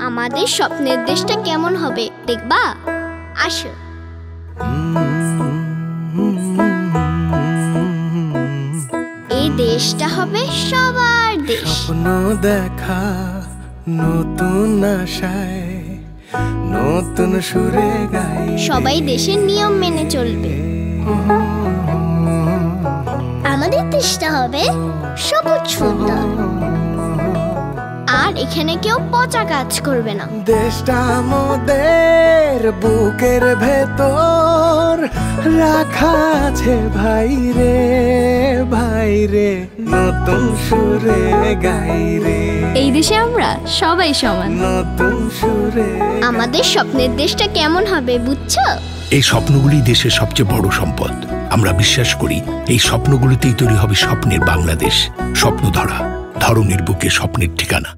আমাদের স্বপ্নের দেশটা কেমন হবে দেখবা? আসো। এই দেশটা হবে সবার দেশ। স্বপ্ন দেখা নতুন আশায়, নতুন সুরে গাই। সবাই দেশের নিয়ম মেনে চলবে। আমাদের দেশটা হবে সবুজ সুন্দর, আর এখানে কেউ পচা কাজ করবে না। দেশটা আমাদের বুকের ভেতর রাখা আছে ভাই রে, ভাই রে, নতুন সুরে গাই রে। এই দেশে আমরা সবাই সমান। নতুন সুরে আমাদের স্বপ্নের দেশটা কেমন হবে বুঝছো? এই স্বপ্নগুলি দেশের সবচেয়ে বড় সম্পদ। আমরা বিশ্বাস করি এই স্বপ্নগুলিতেই তৈরি হবে স্বপ্নের বাংলাদেশ। স্বপ্ন ধরা, ধরনের বুকে স্বপ্নের ঠিকানা।